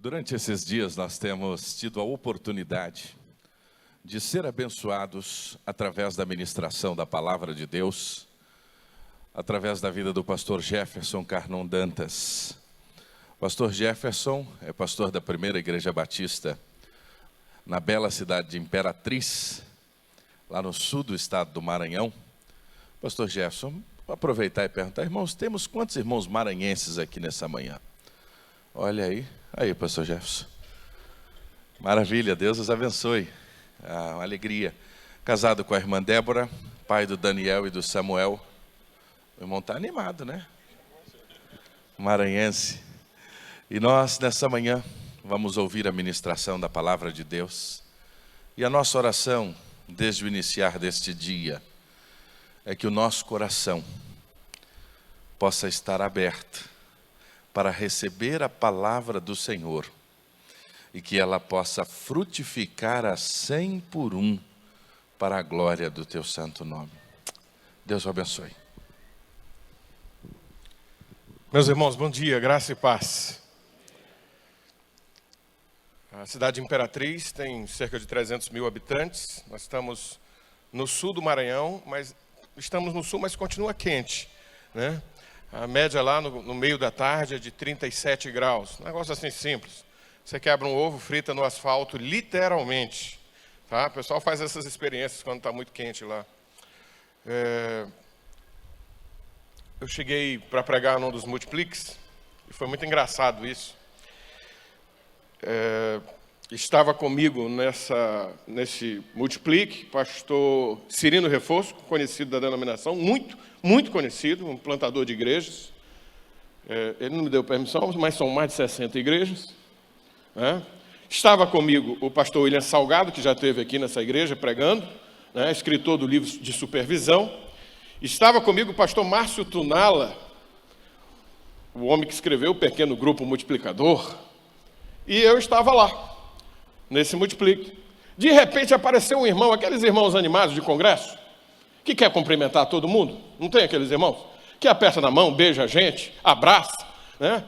Durante esses dias nós temos tido a oportunidade de ser abençoados através da ministração da Palavra de Deus, através da vida do pastor Jefferson Carnon Dantas. Pastor Jefferson é pastor da Primeira Igreja Batista na bela cidade de Imperatriz, lá no sul do estado do Maranhão. Pastor Jefferson, vou aproveitar e perguntar, irmãos, temos quantos irmãos maranhenses aqui nessa manhã? Olha aí, pastor Jefferson. Maravilha, Deus os abençoe. Uma alegria. Casado com a irmã Débora, pai do Daniel e do Samuel. O irmão está animado, né? Maranhense. E nós, nessa manhã, vamos ouvir a ministração da palavra de Deus. E a nossa oração, desde o iniciar deste dia, é que o nosso coração possa estar aberto para receber a palavra do Senhor e que ela possa frutificar a 100 por 1 para a glória do teu santo nome. Deus o abençoe. Meus irmãos, bom dia, graça e paz. A cidade de Imperatriz tem cerca de 300 mil habitantes. Nós estamos no sul do Maranhão, mas estamos no sul, mas continua quente, né? A média lá no meio da tarde é de 37 graus. Um negócio assim simples. Você quebra um ovo, frita no asfalto, literalmente. Tá? O pessoal faz essas experiências quando está muito quente lá. Eu cheguei para pregar num dos multipliques, e foi muito engraçado isso. Estava comigo nesse multiplique, pastor Cirino Refosco, conhecido da denominação, muito conhecido, um plantador de igrejas. Ele não me deu permissão, mas são mais de 60 igrejas. Né? Estava comigo o pastor William Salgado, que já esteve aqui nessa igreja pregando, né? Escritor do livro de supervisão. Estava comigo o pastor Márcio Tunala, o homem que escreveu o pequeno grupo multiplicador. E eu estava lá, nesse multiplique. De repente apareceu um irmão, aqueles irmãos animados de congresso, que quer cumprimentar todo mundo. Não tem aqueles irmãos? Que aperta na mão, beija a gente, abraça, né?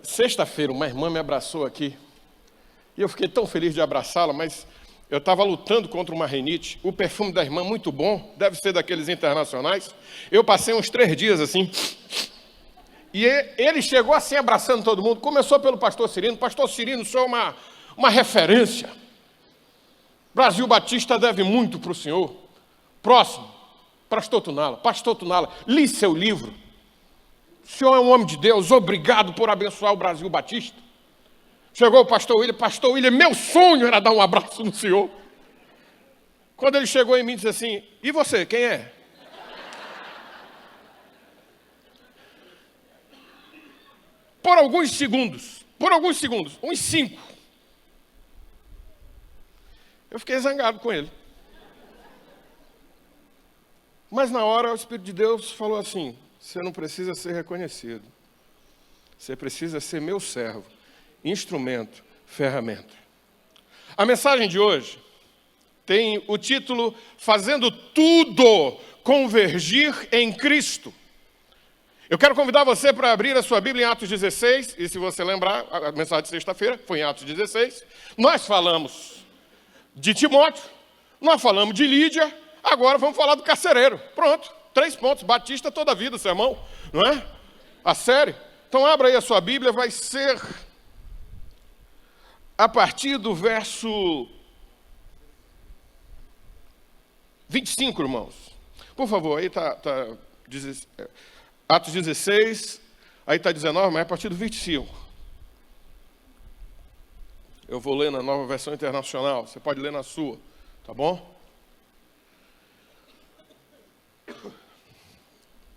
Sexta-feira uma irmã me abraçou aqui. E eu fiquei tão feliz de abraçá-la, mas eu estava lutando contra uma rinite. O perfume da irmã muito bom, deve ser daqueles internacionais. Eu passei uns 3 dias assim. E ele chegou assim abraçando todo mundo. Começou pelo pastor Cirino. Pastor Cirino, o senhor é uma referência. Brasil Batista deve muito para o senhor. Próximo, pastor Tunala, li seu livro. O senhor é um homem de Deus, obrigado por abençoar o Brasil Batista. Chegou o pastor William, meu sonho era dar um abraço no senhor. Quando ele chegou em mim, disse assim, e você, quem é? Por alguns segundos, uns 5, eu fiquei zangado com ele. Mas na hora o Espírito de Deus falou assim, você não precisa ser reconhecido. Você precisa ser meu servo, instrumento, ferramenta. A mensagem de hoje tem o título Fazendo Tudo Convergir em Cristo. Eu quero convidar você para abrir a sua Bíblia em Atos 16, e se você lembrar, a mensagem de sexta-feira foi em Atos 16. Nós falamos de Timóteo, nós falamos de Lídia, agora vamos falar do carcereiro. Pronto, 3 pontos, Batista toda a vida, sermão, não é? A série. Então abra aí a sua Bíblia, vai ser a partir do verso 25, irmãos. Por favor, aí está Atos 16, aí está 19, mas é a partir do 25. Eu vou ler na Nova Versão Internacional, você pode ler na sua, tá bom?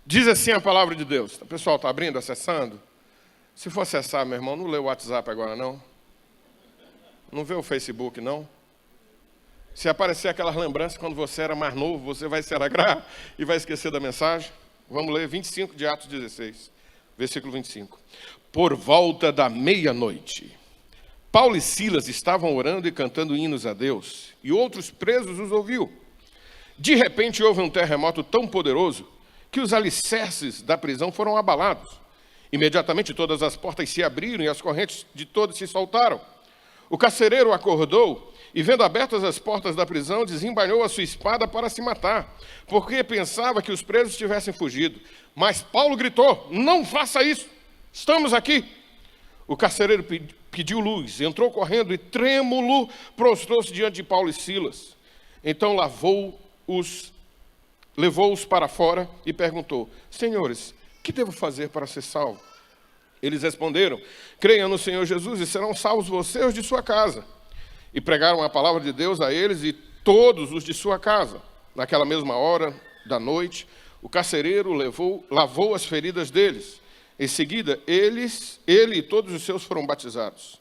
Diz assim a palavra de Deus. O pessoal está abrindo, acessando? Se for acessar, meu irmão, não lê o WhatsApp agora, não. Não vê o Facebook, não. Se aparecer aquelas lembranças quando você era mais novo, você vai se alegrar e vai esquecer da mensagem. Vamos ler 25 de Atos 16, versículo 25. Por volta da meia-noite, Paulo e Silas estavam orando e cantando hinos a Deus, e outros presos os ouviu. De repente houve um terremoto tão poderoso que os alicerces da prisão foram abalados, Imediatamente todas as portas se abriram e as correntes de todos se soltaram. O carcereiro acordou e, vendo abertas as portas da prisão, desembainhou a sua espada para se matar, porque pensava que os presos tivessem fugido. Mas Paulo gritou: não faça isso, estamos aqui. O carcereiro pediu luz, entrou correndo e, trêmulo, prostrou-se diante de Paulo e Silas. Então levou-os para fora e perguntou: senhores, que devo fazer para ser salvo? Eles responderam: creiam no Senhor Jesus e serão salvos você e os de sua casa. E pregaram a palavra de Deus a eles e todos os de sua casa. Naquela mesma hora da noite, o carcereiro lavou as feridas deles. Em seguida, ele e todos os seus foram batizados.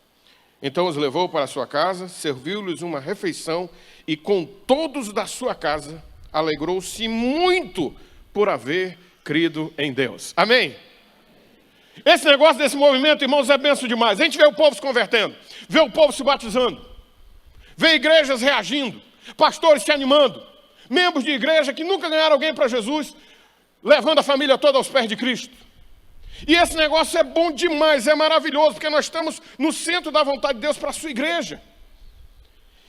Então os levou para a sua casa, serviu-lhes uma refeição e com todos da sua casa alegrou-se muito por haver crido em Deus. Amém? Esse negócio desse movimento, irmãos, é benção demais. A gente vê o povo se convertendo, vê o povo se batizando, vê igrejas reagindo, pastores se animando, membros de igreja que nunca ganharam alguém para Jesus, levando a família toda aos pés de Cristo. E esse negócio é bom demais, é maravilhoso, porque nós estamos no centro da vontade de Deus para a sua igreja.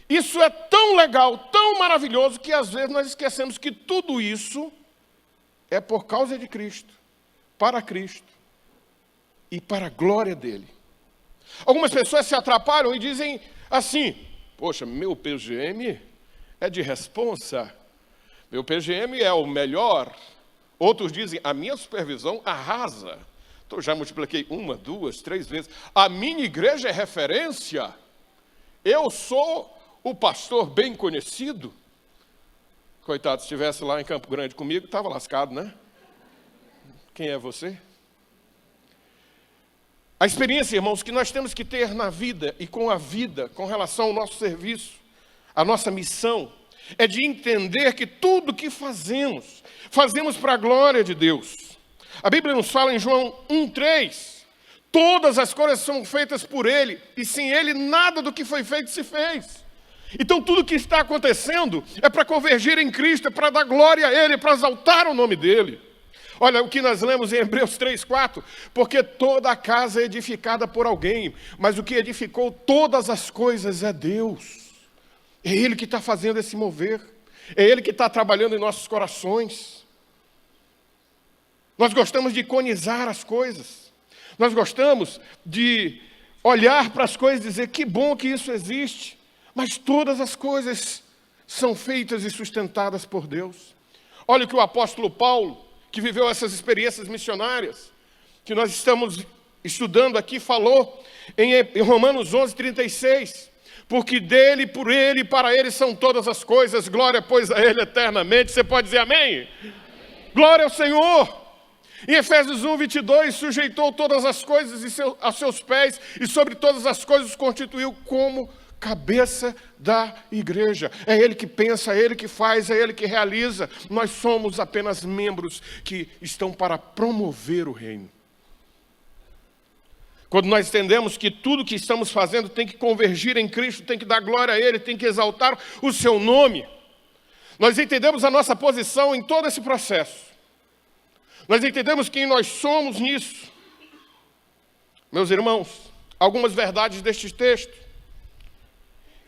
Isso é tão legal, tão maravilhoso, que às vezes nós esquecemos que tudo isso é por causa de Cristo, para Cristo e para a glória dele. Algumas pessoas se atrapalham e dizem assim: poxa, meu PGM é de responsa, meu PGM é o melhor. Outros dizem: a minha supervisão arrasa. Então já multipliquei 1, 2, 3 vezes. A minha igreja é referência. Eu sou o pastor bem conhecido. Coitado, se estivesse lá em Campo Grande comigo, estava lascado, né? Quem é você? A experiência, irmãos, que nós temos que ter na vida e com a vida, com relação ao nosso serviço, a nossa missão, é de entender que tudo que fazemos para a glória de Deus. A Bíblia nos fala em João 1,3, todas as coisas são feitas por Ele, e sem Ele nada do que foi feito se fez. Então tudo que está acontecendo é para convergir em Cristo, é para dar glória a Ele, para exaltar o nome dEle. Olha o que nós lemos em Hebreus 3,4, porque toda a casa é edificada por alguém, mas o que edificou todas as coisas é Deus. É Ele que está fazendo esse mover, é Ele que está trabalhando em nossos corações. Nós gostamos de iconizar as coisas, nós gostamos de olhar para as coisas e dizer: que bom que isso existe, mas todas as coisas são feitas e sustentadas por Deus. Olha o que o apóstolo Paulo, que viveu essas experiências missionárias, que nós estamos estudando aqui, falou em Romanos 11:36, porque dele, por ele e para ele são todas as coisas, glória pois a ele eternamente. Você pode dizer amém? Glória ao Senhor. Em Efésios 1:22, sujeitou todas as coisas a seus pés e sobre todas as coisas os constituiu como cabeça da igreja. É Ele que pensa, é Ele que faz, é Ele que realiza. Nós somos apenas membros que estão para promover o reino. Quando nós entendemos que tudo que estamos fazendo tem que convergir em Cristo, tem que dar glória a Ele, tem que exaltar o seu nome, nós entendemos a nossa posição em todo esse processo. Nós entendemos quem nós somos nisso. Meus irmãos, algumas verdades deste texto.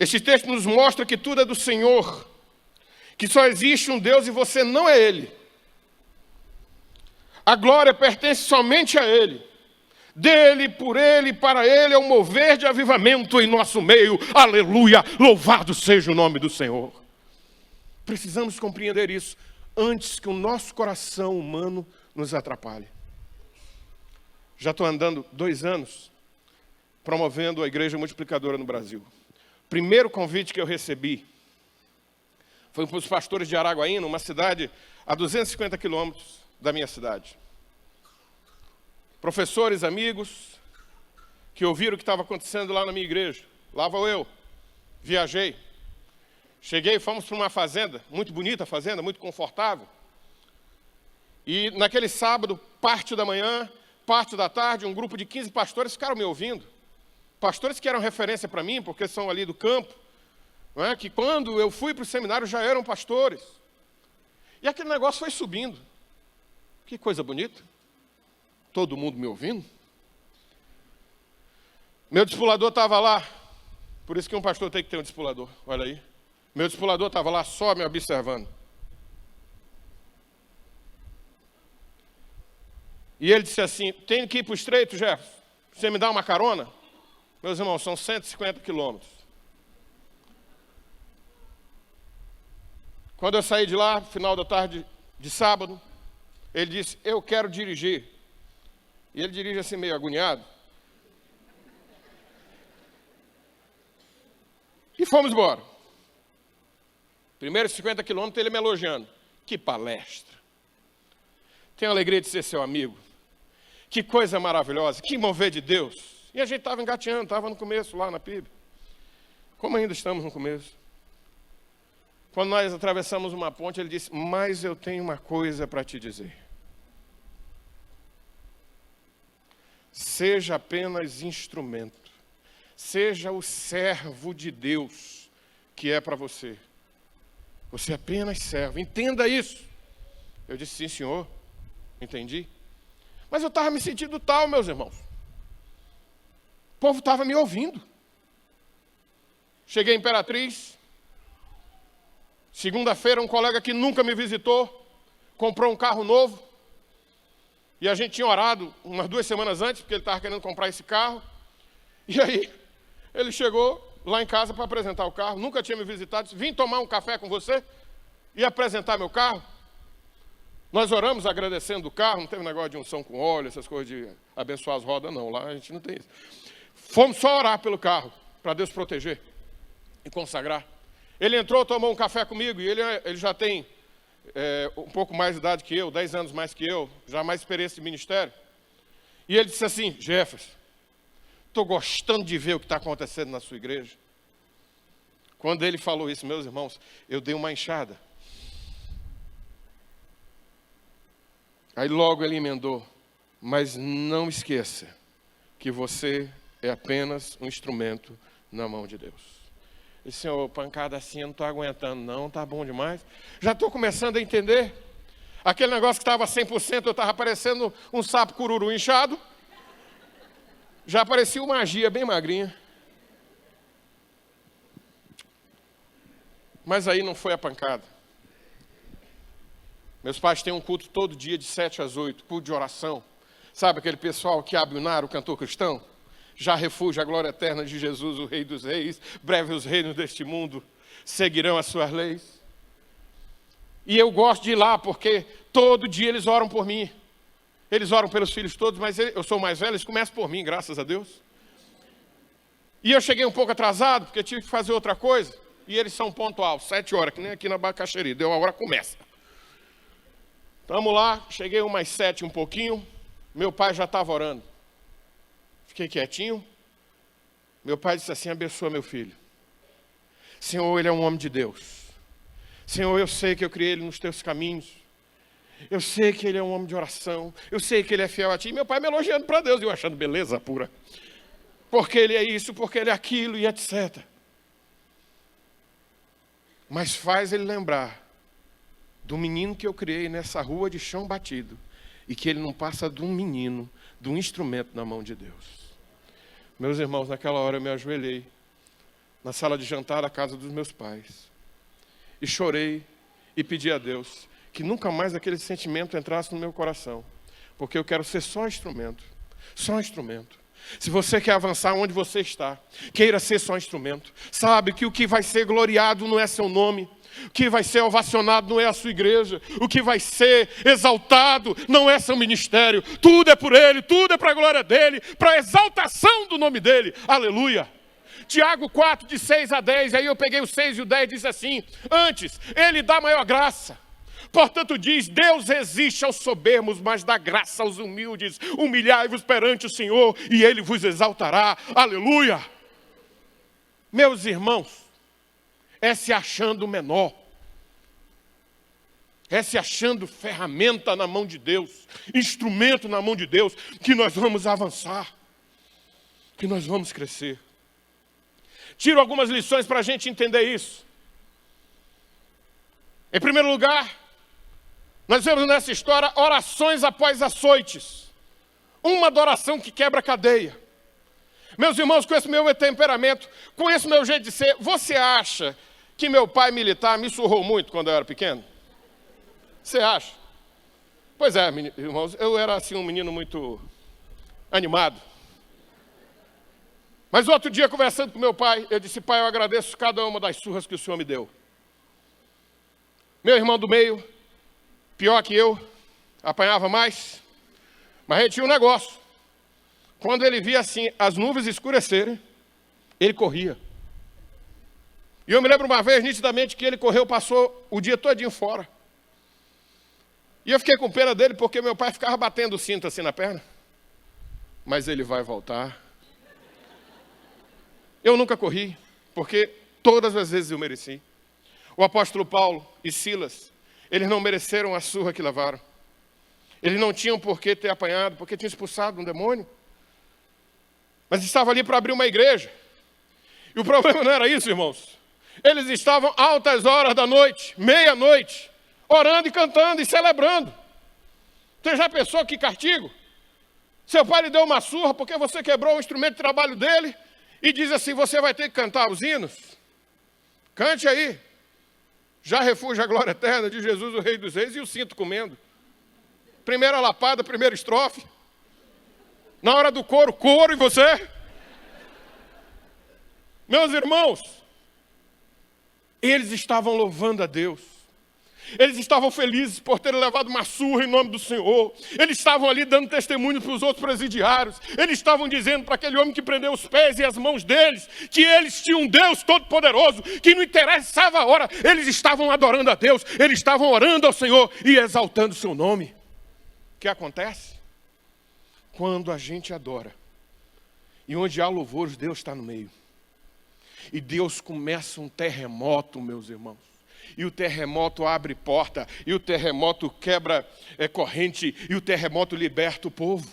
Este texto nos mostra que tudo é do Senhor, que só existe um Deus e você não é Ele. A glória pertence somente a Ele. Dele, por Ele, para Ele é um mover de avivamento em nosso meio. Aleluia! Louvado seja o nome do Senhor. Precisamos compreender isso antes que o nosso coração humano nos atrapalhe. Já estou andando 2 anos promovendo a Igreja Multiplicadora no Brasil. Primeiro convite que eu recebi foi para os pastores de Araguaína, uma cidade a 250 quilômetros da minha cidade. Professores, amigos, que ouviram o que estava acontecendo lá na minha igreja. Lá vou eu, viajei. Cheguei, fomos para uma fazenda, muito bonita a fazenda, muito confortável. E naquele sábado, parte da manhã, parte da tarde, um grupo de 15 pastores ficaram me ouvindo. Pastores que eram referência para mim, porque são ali do campo, não é? Que quando eu fui para o seminário já eram pastores. E aquele negócio foi subindo. Que coisa bonita. Todo mundo me ouvindo? Meu discipulador estava lá. Por isso que um pastor tem que ter um discipulador. Olha aí. Meu discipulador estava lá só me observando. E ele disse assim: tenho que ir para o Estreito, Jefferson. Você me dá uma carona? Meus irmãos, são 150 quilômetros. Quando eu saí de lá, final da tarde de sábado, ele disse: eu quero dirigir. E ele dirige assim meio agoniado. E fomos embora. Primeiros 50 quilômetros ele me elogiando. Que palestra. Tenho a alegria de ser seu amigo. Que coisa maravilhosa, que mover de Deus. E a gente estava engateando, estava no começo lá na PIB. Como ainda estamos no começo. Quando nós atravessamos uma ponte, ele disse: mas eu tenho uma coisa para te dizer. Seja apenas instrumento. Seja o servo de Deus que é para você. Você é apenas servo. Entenda isso. Eu disse: sim, senhor. Entendi. Mas eu estava me sentindo tal, meus irmãos. O povo estava me ouvindo. Cheguei em Imperatriz. Segunda-feira, um colega que nunca me visitou comprou um carro novo. E a gente tinha orado umas 2 semanas antes, porque ele estava querendo comprar esse carro. E aí, ele chegou lá em casa para apresentar o carro. Nunca tinha me visitado. Disse: vim tomar um café com você e apresentar meu carro. Nós oramos agradecendo o carro. Não teve negócio de unção com óleo, essas coisas de abençoar as rodas, não. Lá a gente não tem isso. Fomos só orar pelo carro, para Deus proteger e consagrar. Ele entrou, tomou um café comigo, e ele já tem um pouco mais de idade que eu, 10 anos mais que eu, já mais experiência de ministério. E ele disse assim: Jefferson, estou gostando de ver o que está acontecendo na sua igreja. Quando ele falou isso, meus irmãos, eu dei uma enxada. Aí logo ele emendou: mas não esqueça que você é apenas um instrumento na mão de Deus. E senhor, pancada assim, eu não estou aguentando não, está bom demais. Já estou começando a entender. Aquele negócio que estava 100%, eu estava parecendo um sapo cururu inchado. Já parecia uma magia bem magrinha. Mas aí não foi a pancada. Meus pais têm um culto todo dia de 7 às 8, culto de oração. Sabe aquele pessoal que abre o nar, o cantor cristão? Já refúgio a glória eterna de Jesus, o Rei dos Reis. Breve os reinos deste mundo seguirão as suas leis. E eu gosto de ir lá porque todo dia eles oram por mim. Eles oram pelos filhos todos, mas eu sou o mais velho, eles começam por mim, graças a Deus. E eu cheguei um pouco atrasado, porque eu tive que fazer outra coisa. E eles são pontual, 7 horas, que nem aqui na Bacaxeri. Deu a hora, começa. Vamos lá, cheguei umas 7 um pouquinho. Meu pai já estava orando. Fiquei quietinho. Meu pai disse assim: abençoa meu filho. Senhor, ele é um homem de Deus. Senhor, eu sei que eu criei ele nos teus caminhos. Eu sei que ele é um homem de oração. Eu sei que ele é fiel a ti. E meu pai me elogiando para Deus, eu achando beleza pura. Porque ele é isso, porque ele é aquilo e etc. Mas faz ele lembrar do menino que eu criei nessa rua de chão batido. E que ele não passa de um menino, de um instrumento na mão de Deus. Meus irmãos, naquela hora eu me ajoelhei na sala de jantar da casa dos meus pais. E chorei e pedi a Deus que nunca mais aquele sentimento entrasse no meu coração. Porque eu quero ser só instrumento. Só instrumento. Se você quer avançar onde você está, queira ser só instrumento. Sabe que o que vai ser gloriado não é seu nome. O que vai ser ovacionado não é a sua igreja. O que vai ser exaltado não é seu ministério. Tudo é por Ele, tudo é para a glória dEle, para a exaltação do nome dEle. Aleluia. Tiago 4, de 6 a 10, aí eu peguei o 6 e o 10, diz assim: antes, Ele dá maior graça. Portanto diz: Deus resiste aos soberbos, mas dá graça aos humildes. Humilhai-vos perante o Senhor e Ele vos exaltará. Aleluia. Meus irmãos, é se achando menor, é se achando ferramenta na mão de Deus, instrumento na mão de Deus, que nós vamos avançar, que nós vamos crescer. Tiro algumas lições para a gente entender isso. Em primeiro lugar, nós vemos nessa história orações após açoites. Uma adoração que quebra a cadeia. Meus irmãos, com esse meu temperamento, com esse meu jeito de ser, você acha que meu pai militar me surrou muito quando eu era pequeno? Você acha? Pois é, irmãos, eu era assim um menino muito animado. Mas outro dia, conversando com meu pai, eu disse: pai, eu agradeço cada uma das surras que o senhor me deu. Meu irmão do meio, pior que eu, apanhava mais, mas ele tinha um negócio. Quando ele via assim as nuvens escurecerem, ele corria. E eu me lembro uma vez nitidamente que ele correu, passou o dia todinho fora. E eu fiquei com pena dele porque meu pai ficava batendo o cinto assim na perna. Mas ele vai voltar. Eu nunca corri, porque todas as vezes eu mereci. O apóstolo Paulo e Silas, eles não mereceram a surra que levaram. Eles não tinham por que ter apanhado, porque tinham expulsado um demônio. Mas estavam ali para abrir uma igreja. E o problema não era isso, irmãos. Eles estavam altas horas da noite, meia-noite, orando e cantando e celebrando. Você já pensou que castigo? Seu pai lhe deu uma surra porque você quebrou o instrumento de trabalho dele e diz assim: você vai ter que cantar os hinos. Cante aí. Já refúgio a glória eterna de Jesus, o Rei dos Reis, e o cinto comendo. Primeira lapada, primeira estrofe. Na hora do coro, coro, e você? Meus irmãos, eles estavam louvando a Deus. Eles estavam felizes por terem levado uma surra em nome do Senhor. Eles estavam ali dando testemunho para os outros presidiários. Eles estavam dizendo para aquele homem que prendeu os pés e as mãos deles que eles tinham um Deus todo-poderoso, que não interessava a hora, eles estavam adorando a Deus, eles estavam orando ao Senhor e exaltando o seu nome. O que acontece? Quando a gente adora, e onde há louvores, Deus está no meio. E Deus começa um terremoto, meus irmãos. E o terremoto abre porta, e o terremoto quebra corrente, e o terremoto liberta o povo.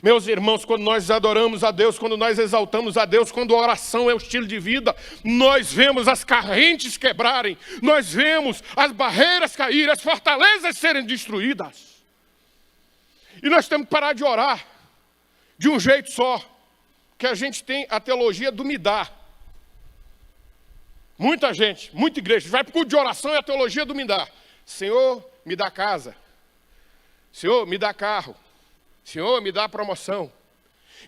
Meus irmãos, quando nós adoramos a Deus, quando nós exaltamos a Deus, quando a oração é o estilo de vida, nós vemos as correntes quebrarem, nós vemos as barreiras caírem, as fortalezas serem destruídas. E nós temos que parar de orar de um jeito só, que a gente tem a teologia do me dar. Muita gente, muita igreja, vai para o culto de oração e a teologia do me dar. Senhor, me dá casa. Senhor, me dá carro. Senhor, me dá promoção.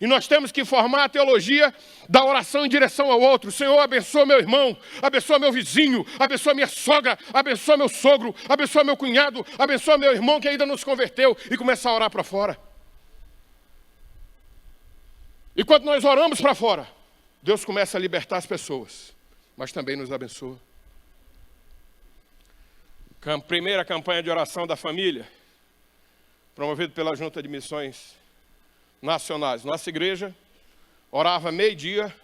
E nós temos que formar a teologia da oração em direção ao outro. Senhor, abençoa meu irmão, abençoa meu vizinho, abençoa minha sogra, abençoa meu sogro, abençoa meu cunhado, abençoa meu irmão que ainda não se converteu, e começa a orar para fora. E quando nós oramos para fora, Deus começa a libertar as pessoas, mas também nos abençoa. Primeira campanha de oração da família, promovida pela Junta de Missões Nacionais. Nossa igreja orava meio-dia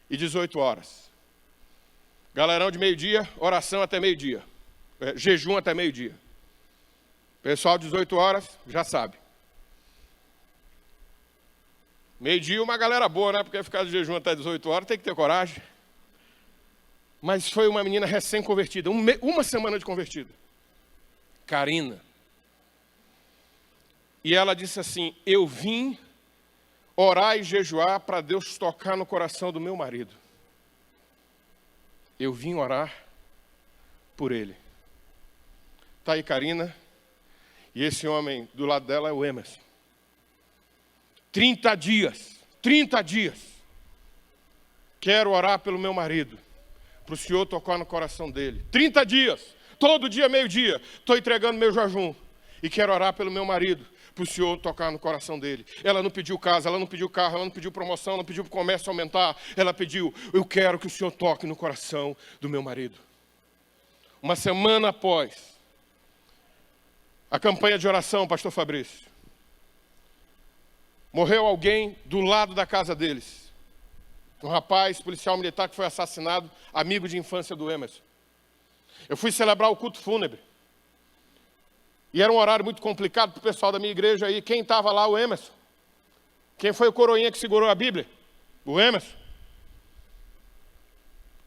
e 18 horas. Galerão de meio-dia, oração até meio-dia. Jejum até meio-dia. Pessoal, 18 horas, já sabe. Meio-dia, uma galera boa, né? Porque ficar de jejum até 18 horas tem que ter coragem. Mas foi uma menina recém-convertida, uma semana de convertida. Karina. E ela disse assim: eu vim orar e jejuar para Deus tocar no coração do meu marido. Eu vim orar por ele. Está aí Karina, e esse homem do lado dela é o Emerson. 30 dias. Quero orar pelo meu marido, para o Senhor tocar no coração dele. 30 dias, todo dia, meio-dia, estou entregando meu jejum. E quero orar pelo meu marido, para o Senhor tocar no coração dele. Ela não pediu casa, ela não pediu carro, ela não pediu promoção, ela não pediu para o comércio aumentar. Ela pediu: eu quero que o Senhor toque no coração do meu marido. Uma semana após a campanha de oração, pastor Fabrício, morreu alguém do lado da casa deles. Um rapaz, policial militar, que foi assassinado, amigo de infância do Emerson. Eu fui celebrar o culto fúnebre. E era um horário muito complicado para o pessoal da minha igreja aí. Quem estava lá? O Emerson. Quem foi o coroinha que segurou a Bíblia? O Emerson.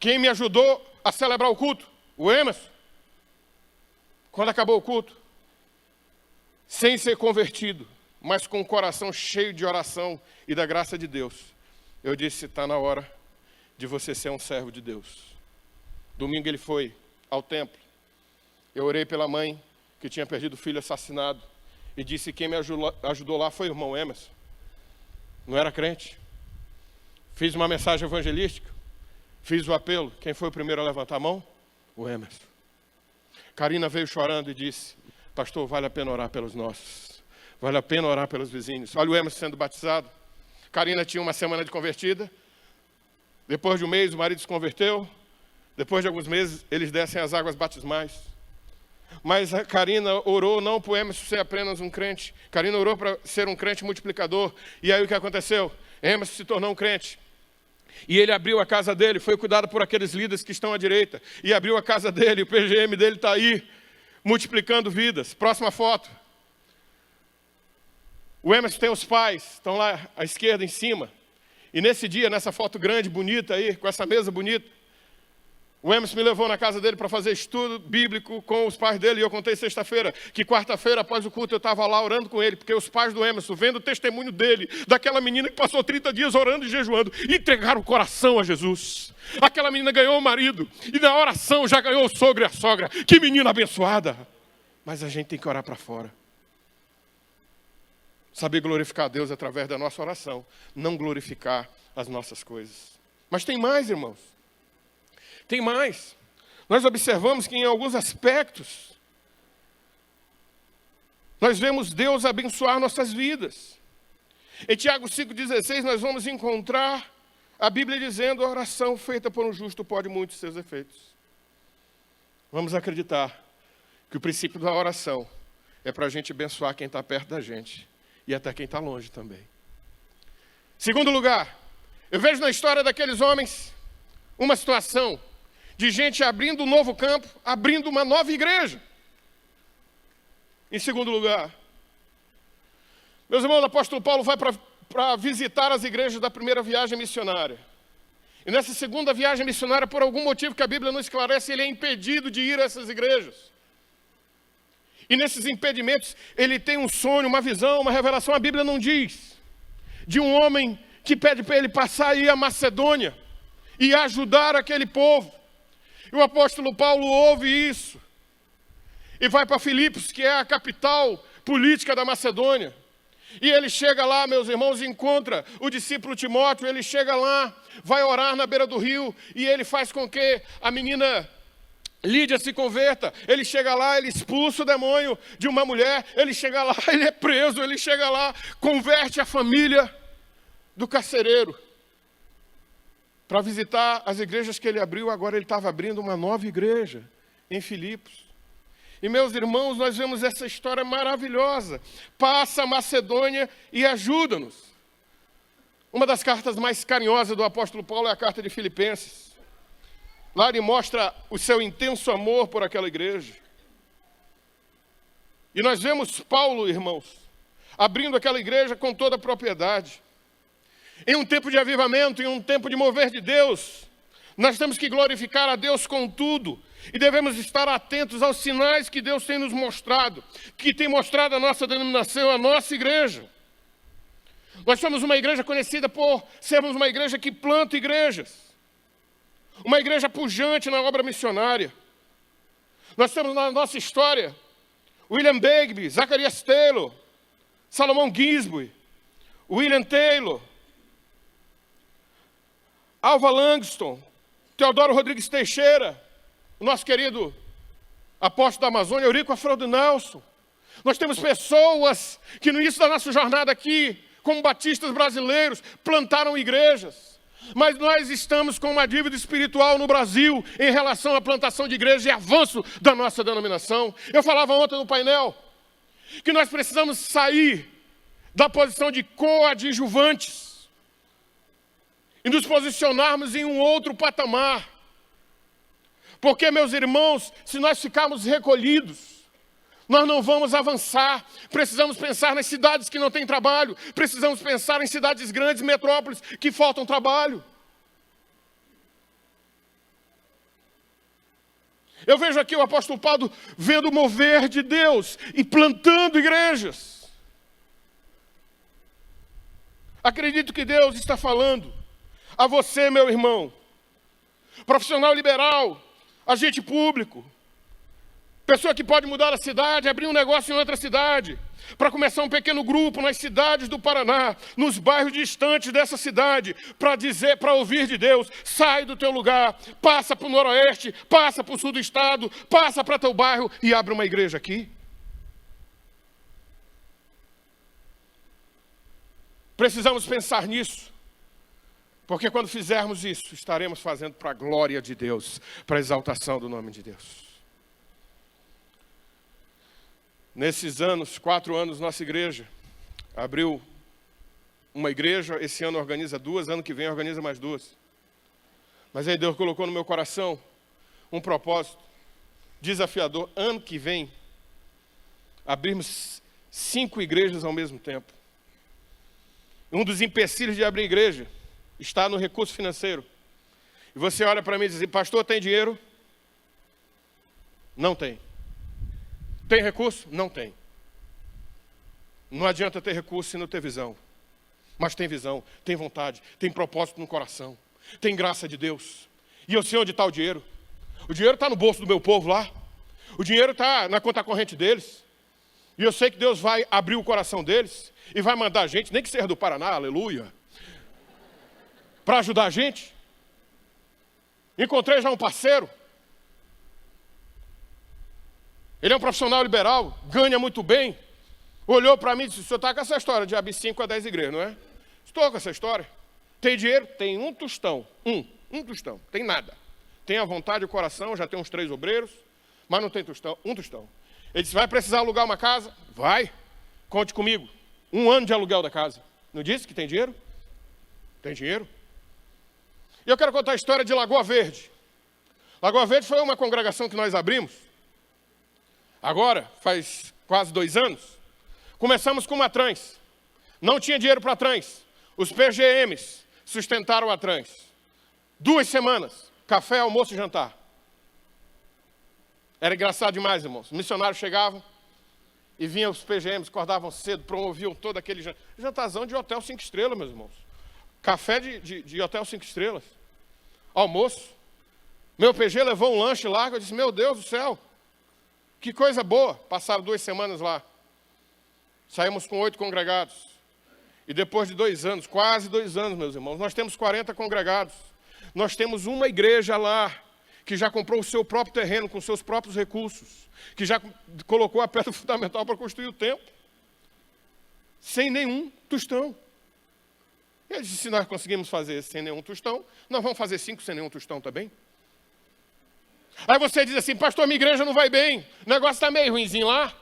Quem me ajudou a celebrar o culto? O Emerson. Quando acabou o culto, sem ser convertido, mas com o coração cheio de oração e da graça de Deus, eu disse, está na hora de você ser um servo de Deus. Domingo ele foi ao templo. Eu orei pela mãe que tinha perdido o filho assassinado e disse, quem me ajudou lá foi o irmão Emerson. Não era crente. Fiz uma mensagem evangelística, fiz o apelo. Quem foi o primeiro a levantar a mão? O Emerson. Karina veio chorando e disse, pastor, vale a pena orar pelos nossos. Vale a pena orar pelos vizinhos. Olha o Emerson sendo batizado. Karina tinha uma semana de convertida. Depois de um mês, o marido se converteu. Depois de alguns meses, eles descem as águas batismais. Mas a Karina orou não para o Emerson ser apenas um crente. Karina orou para ser um crente multiplicador. E aí o que aconteceu? Emerson se tornou um crente. E ele abriu a casa dele, foi cuidado por aqueles líderes que estão à direita. E abriu a casa dele, o PGM dele está aí, multiplicando vidas. Próxima foto. O Emerson tem os pais, estão lá à esquerda, em cima. E nesse dia, nessa foto grande, bonita aí, com essa mesa bonita, o Emerson me levou na casa dele para fazer estudo bíblico com os pais dele. E eu contei sexta-feira que quarta-feira, após o culto, eu estava lá orando com ele. Porque os pais do Emerson, vendo o testemunho dele, daquela menina que passou 30 dias orando e jejuando, entregaram o coração a Jesus. Aquela menina ganhou o marido. E na oração já ganhou o sogro e a sogra. Que menina abençoada. Mas a gente tem que orar para fora. Saber glorificar a Deus através da nossa oração. Não glorificar as nossas coisas. Mas tem mais, irmãos. Tem mais. Nós observamos que em alguns aspectos, nós vemos Deus abençoar nossas vidas. Em Tiago 5,16 nós vamos encontrar a Bíblia dizendo, a oração feita por um justo pode muitos seus efeitos. Vamos acreditar que o princípio da oração é para a gente abençoar quem está perto da gente e até quem está longe também. Segundo lugar, eu vejo na história daqueles homens uma situação de gente abrindo um novo campo, abrindo uma nova igreja. Em segundo lugar, meus irmãos, o apóstolo Paulo vai para visitar as igrejas da primeira viagem missionária. E nessa segunda viagem missionária, por algum motivo que a Bíblia não esclarece, ele é impedido de ir a essas igrejas. E nesses impedimentos, ele tem um sonho, uma visão, uma revelação, a Bíblia não diz, de um homem que pede para ele passar aí a Macedônia e ajudar aquele povo. E o apóstolo Paulo ouve isso e vai para Filipos, que é a capital política da Macedônia. E ele chega lá, meus irmãos, e encontra o discípulo Timóteo. Ele chega lá, vai orar na beira do rio e ele faz com que a menina Lídia se converta. Ele chega lá, ele expulsa o demônio de uma mulher. Ele chega lá, ele é preso. Ele chega lá, converte a família do carcereiro. Para visitar as igrejas que ele abriu, agora ele estava abrindo uma nova igreja em Filipos. E meus irmãos, nós vemos essa história maravilhosa. Passa a Macedônia e ajuda-nos. Uma das cartas mais carinhosas do apóstolo Paulo é a carta de Filipenses. Lá ele mostra o seu intenso amor por aquela igreja. E nós vemos Paulo, irmãos, abrindo aquela igreja com toda a propriedade. Em um tempo de avivamento, em um tempo de mover de Deus, nós temos que glorificar a Deus com tudo. E devemos estar atentos aos sinais que Deus tem nos mostrado, que tem mostrado a nossa denominação, a nossa igreja. Nós somos uma igreja conhecida por sermos uma igreja que planta igrejas. Uma igreja pujante na obra missionária. Nós temos na nossa história William Begbie, Zacarias Taylor, Salomão Ginsburg, William Taylor, Alva Langston, Teodoro Rodrigues Teixeira, o nosso querido apóstolo da Amazônia, Eurico Afrodo Nelson. Nós temos pessoas que no início da nossa jornada aqui, como batistas brasileiros, plantaram igrejas. Mas nós estamos com uma dívida espiritual no Brasil em relação à plantação de igrejas e avanço da nossa denominação. Eu falava ontem no painel que nós precisamos sair da posição de coadjuvantes e nos posicionarmos em um outro patamar. Porque, meus irmãos, se nós ficarmos recolhidos, nós não vamos avançar. Precisamos pensar nas cidades que não têm trabalho. Precisamos pensar em cidades grandes, metrópoles, que faltam trabalho. Eu vejo aqui o apóstolo Paulo vendo o mover de Deus e plantando igrejas. Acredito que Deus está falando a você, meu irmão, profissional liberal, agente público, pessoa que pode mudar a cidade, abrir um negócio em outra cidade, para começar um pequeno grupo nas cidades do Paraná, nos bairros distantes dessa cidade, para ouvir de Deus. Sai do teu lugar, passa para o noroeste, passa para o sul do estado, passa para teu bairro e abre uma igreja aqui. Precisamos pensar nisso, porque quando fizermos isso, estaremos fazendo para a glória de Deus, para a exaltação do nome de Deus. Nesses anos, 4 anos, nossa igreja abriu uma igreja. Esse ano organiza 2, ano que vem organiza mais 2. Mas aí Deus colocou no meu coração um propósito desafiador. Ano que vem, abrirmos 5 igrejas ao mesmo tempo. Um dos empecilhos de abrir igreja está no recurso financeiro. E você olha para mim e diz assim: pastor, tem dinheiro? Não tem. Tem recurso? Não tem. Não adianta ter recurso e não ter visão. Mas tem visão, tem vontade, tem propósito no coração, tem graça de Deus. E eu sei onde está o dinheiro. O dinheiro está no bolso do meu povo lá. O dinheiro está na conta corrente deles. E eu sei que Deus vai abrir o coração deles e vai mandar gente, nem que seja do Paraná, aleluia, para ajudar a gente. Encontrei já um parceiro. Ele é um profissional liberal, ganha muito bem. Olhou para mim e disse: o senhor está com essa história de abrir 5 a 10 igrejas, não é? Estou com essa história. Tem dinheiro? Tem um tostão. Um tostão. Tem nada. Tem a vontade e o coração, já tem uns 3 obreiros, mas não tem tostão. Um tostão. Ele disse: vai precisar alugar uma casa? Vai. Conte comigo. 1 ano de aluguel da casa. Não disse que tem dinheiro? Tem dinheiro. E eu quero contar a história de Lagoa Verde. Lagoa Verde foi uma congregação que nós abrimos. Agora, faz quase 2 anos, começamos com uma trans. Não tinha dinheiro para trans. Os PGMs sustentaram a trans. 2 semanas, café, almoço e jantar. Era engraçado demais, irmãos. Os missionários chegavam e vinham os PGMs, acordavam cedo, promoviam todo aquele jantarzão de hotel 5 estrelas, meus irmãos. Café de hotel 5 estrelas. Almoço. Meu PG levou um lanche lá, eu disse: meu Deus do céu. Que coisa boa. Passaram 2 semanas lá. Saímos com 8 congregados. E depois de 2 anos, quase 2 anos, meus irmãos, nós temos 40 congregados. Nós temos uma igreja lá, que já comprou o seu próprio terreno, com seus próprios recursos. Que já colocou a pedra fundamental para construir o templo. Sem nenhum tostão. E ele disse: se nós conseguimos fazer sem nenhum tostão, nós vamos fazer 5 sem nenhum tostão também. Aí você diz assim: pastor, minha igreja não vai bem, o negócio está meio ruinzinho lá.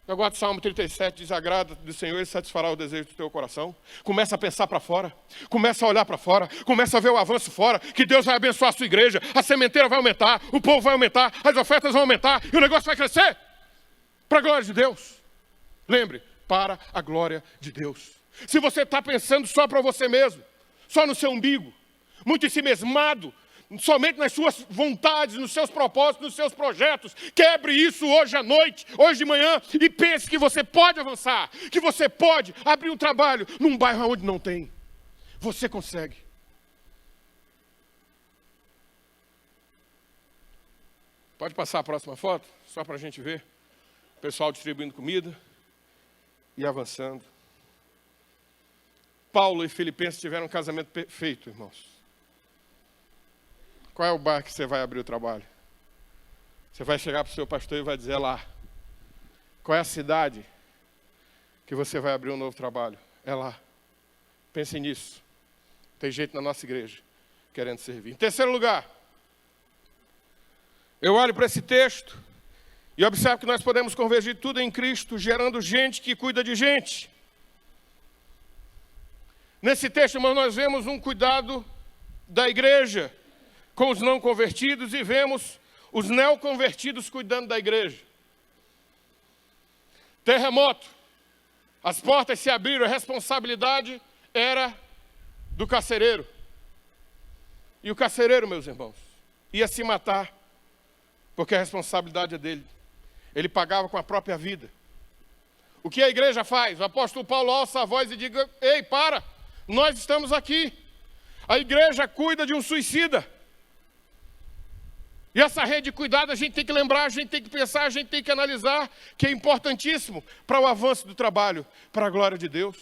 O negócio do Salmo 37 diz: agrada do Senhor e satisfará o desejo do teu coração. Começa a pensar para fora, começa a olhar para fora, começa a ver o avanço fora, que Deus vai abençoar a sua igreja, a sementeira vai aumentar, o povo vai aumentar, as ofertas vão aumentar e o negócio vai crescer. Para a glória de Deus. Lembre, para a glória de Deus. Se você está pensando só para você mesmo, só no seu umbigo, muito ensimesmado, somente nas suas vontades, nos seus propósitos, nos seus projetos, quebre isso hoje à noite, hoje de manhã, e pense que você pode avançar, que você pode abrir um trabalho num bairro onde não tem. Você consegue. Pode passar a próxima foto, só para a gente ver. O pessoal distribuindo comida e avançando. Paulo e Filipenses tiveram um casamento perfeito, irmãos. Qual é o bar que você vai abrir o trabalho? Você vai chegar para o seu pastor e vai dizer: lá. Qual é a cidade que você vai abrir um novo trabalho? É lá. Pense nisso. Tem gente na nossa igreja querendo servir. Em terceiro lugar, eu olho para esse texto e observo que nós podemos convergir tudo em Cristo, gerando gente que cuida de gente. Nesse texto, irmão, nós vemos um cuidado da igreja com os não convertidos e vemos os neoconvertidos cuidando da igreja. Terremoto. As portas se abriram, a responsabilidade era do carcereiro. E o carcereiro, meus irmãos, ia se matar, porque a responsabilidade é dele. Ele pagava com a própria vida. O que a igreja faz? O apóstolo Paulo alça a voz e diga: ei, para, nós estamos aqui. A igreja cuida de um suicida. E essa rede de cuidado a gente tem que lembrar, a gente tem que pensar, a gente tem que analisar, que é importantíssimo para o avanço do trabalho, para a glória de Deus.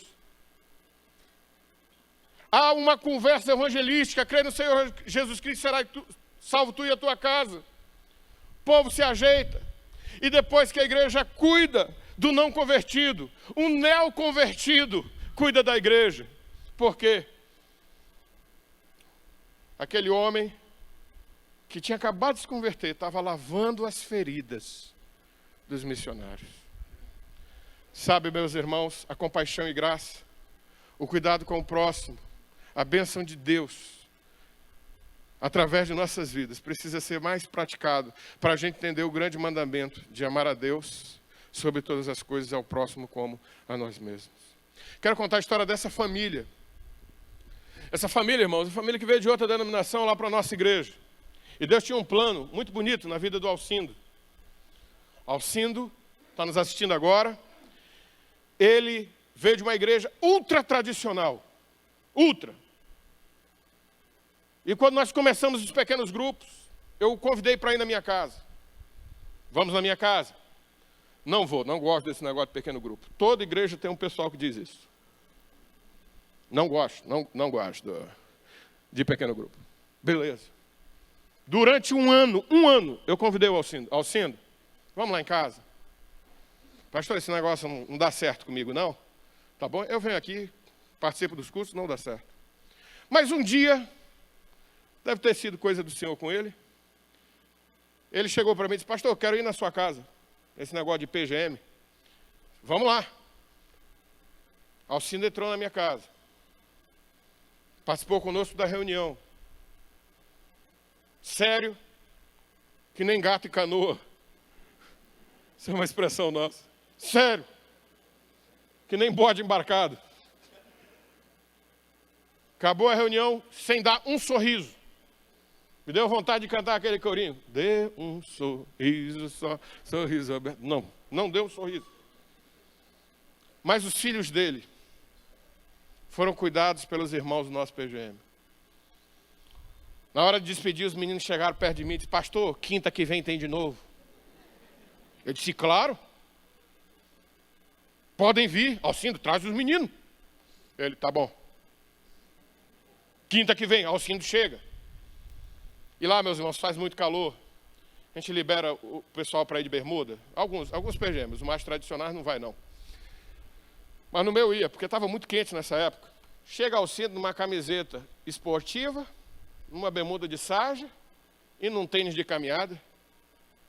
Há uma conversa evangelística: crê no Senhor Jesus Cristo, será salvo tu e a tua casa. O povo se ajeita. E depois que a igreja cuida do não convertido, um neoconvertido cuida da igreja. Por quê? Aquele homem que tinha acabado de se converter estava lavando as feridas dos missionários. Sabe, meus irmãos, a compaixão e graça, o cuidado com o próximo, a bênção de Deus, através de nossas vidas, precisa ser mais praticado para a gente entender o grande mandamento de amar a Deus sobre todas as coisas, ao próximo como a nós mesmos. Quero contar a história dessa família. Essa família, irmãos, uma família que veio de outra denominação lá para a nossa igreja. E Deus tinha um plano muito bonito na vida do Alcindo. Alcindo está nos assistindo agora. Ele veio de uma igreja ultra tradicional. Ultra. E quando nós começamos os pequenos grupos, eu o convidei para ir na minha casa. Vamos na minha casa? Não vou, não gosto desse negócio de pequeno grupo. Toda igreja tem um pessoal que diz isso. Não gosto de pequeno grupo. Beleza. Durante um ano, eu convidei o Alcindo. Alcindo, vamos lá em casa. Pastor, esse negócio não dá certo comigo, não? Tá bom? Eu venho aqui, participo dos cursos, não dá certo. Mas um dia, deve ter sido coisa do Senhor com ele. Ele chegou para mim e disse: pastor, eu quero ir na sua casa. Esse negócio de PGM. Vamos lá. Alcindo entrou na minha casa. Participou conosco da reunião. Sério, que nem gato e canoa. Isso é uma expressão nossa. Sério, que nem bode embarcado. Acabou a reunião sem dar um sorriso. Me deu vontade de cantar aquele corinho. Dê um sorriso só, sorriso aberto. Não deu um sorriso. Mas os filhos dele foram cuidados pelos irmãos do nosso PGM. Na hora de despedir, os meninos chegaram perto de mim e disseram: pastor, quinta que vem tem de novo. Eu disse: claro. Podem vir. Alcindo, traz os meninos. Ele: tá bom. Quinta que vem, Alcindo chega. E lá, meus irmãos, faz muito calor. A gente libera o pessoal para ir de bermuda. Alguns PGMs, os mais tradicionais não vai não. Mas no meu ia, porque estava muito quente nessa época. Chega Alcindo numa camiseta esportiva, numa bermuda de sarja e num tênis de caminhada.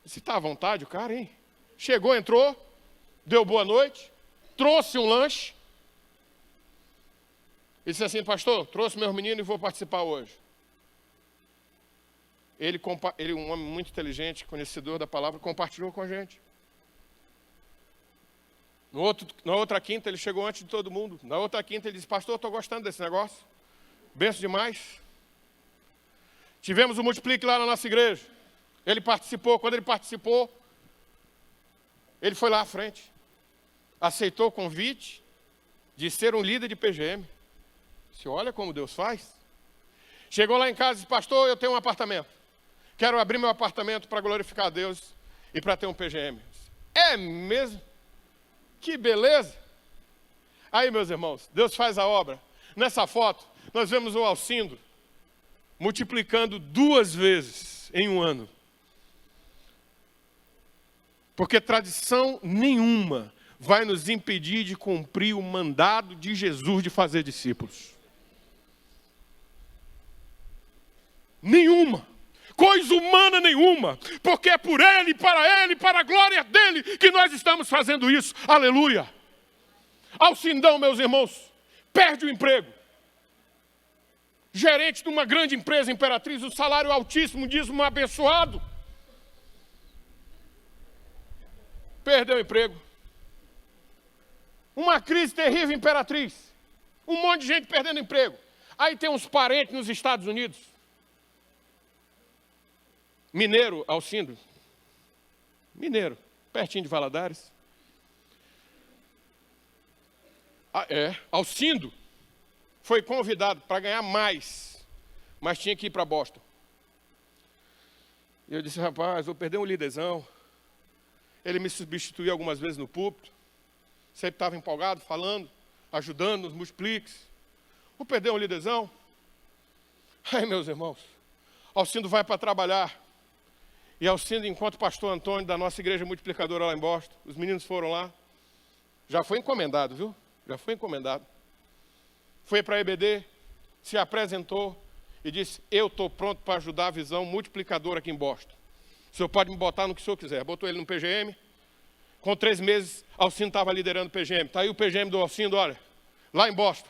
Se está à vontade o cara, hein? Chegou, entrou, deu boa noite, trouxe um lanche. Ele disse assim: pastor, trouxe meus meninos e vou participar hoje. Ele, um homem muito inteligente, conhecedor da palavra, compartilhou com a gente. Na outra quinta, ele chegou antes de todo mundo. Na outra quinta, ele disse: pastor, estou gostando desse negócio. Benção demais. Tivemos o Multiplique lá na nossa igreja. Ele participou. Quando ele participou, ele foi lá à frente. Aceitou o convite de ser um líder de PGM. Você olha como Deus faz. Chegou lá em casa e disse: pastor, eu tenho um apartamento. Quero abrir meu apartamento para glorificar a Deus e para ter um PGM. É mesmo? Que beleza! Aí, meus irmãos, Deus faz a obra. Nessa foto, nós vemos o Alcindo multiplicando 2 vezes em um ano. Porque tradição nenhuma vai nos impedir de cumprir o mandado de Jesus de fazer discípulos. Nenhuma. Coisa humana nenhuma. Porque é por Ele, para a glória dEle, que nós estamos fazendo isso. Aleluia. Alcindão, meus irmãos, perde o emprego. Gerente de uma grande empresa imperatriz, o salário altíssimo, dízimo abençoado. Perdeu o emprego. Uma crise terrível, imperatriz. Um monte de gente perdendo emprego. Aí tem uns parentes nos Estados Unidos. Mineiro, Alcindo. Mineiro, pertinho de Valadares. Alcindo foi convidado para ganhar mais, mas tinha que ir para Boston. E eu disse, rapaz, vou perder um líderzão. Ele me substituiu algumas vezes no púlpito. Sempre estava empolgado, falando, ajudando nos multipliques. Vou perder um líderzão. Aí, meus irmãos, Alcindo vai para trabalhar. E Alcindo encontra o pastor Antônio da nossa igreja multiplicadora lá em Boston. Os meninos foram lá. Já foi encomendado, viu? Já foi encomendado. Foi para a EBD, se apresentou e disse, eu estou pronto para ajudar a visão multiplicadora aqui em Boston. O senhor pode me botar no que o senhor quiser. Botou ele no PGM. Com 3 meses, Alcindo estava liderando o PGM. Está aí o PGM do Alcindo, olha, lá em Boston.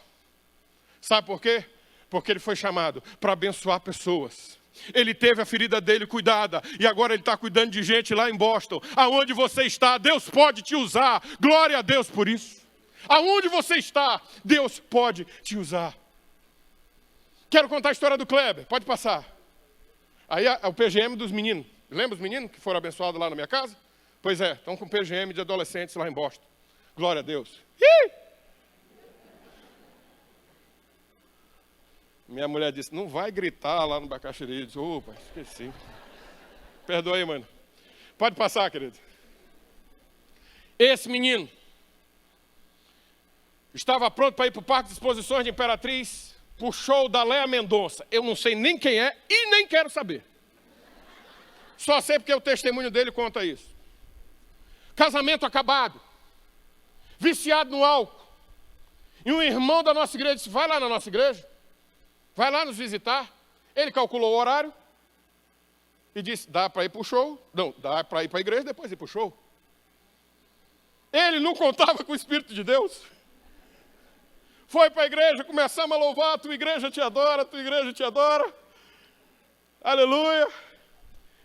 Sabe por quê? Porque ele foi chamado para abençoar pessoas. Ele teve a ferida dele cuidada e agora ele está cuidando de gente lá em Boston. Aonde você está, Deus pode te usar. Glória a Deus por isso. Aonde você está, Deus pode te usar. Quero contar a história do Kleber. Pode passar. Aí é o PGM dos meninos. Lembra os meninos que foram abençoados lá na minha casa? Pois é, estão com PGM de adolescentes lá em Boston. Glória a Deus. Ih! Minha mulher disse, não vai gritar lá no Bacaxiri. Eu disse, opa, esqueci. Perdoa aí, mano. Pode passar, querido. Esse menino estava pronto para ir para o Parque de Exposições de Imperatriz, para o show da Léa Mendonça. Eu não sei nem quem é e nem quero saber. Só sei porque o testemunho dele conta isso. Casamento acabado. Viciado no álcool. E um irmão da nossa igreja disse, vai lá na nossa igreja. Vai lá nos visitar. Ele calculou o horário. E disse, dá para ir para o show? Não, dá para ir para a igreja, depois ir para o show. Ele não contava com o Espírito de Deus. Foi para a igreja, começamos a louvar, tua igreja te adora, tua igreja te adora. Aleluia.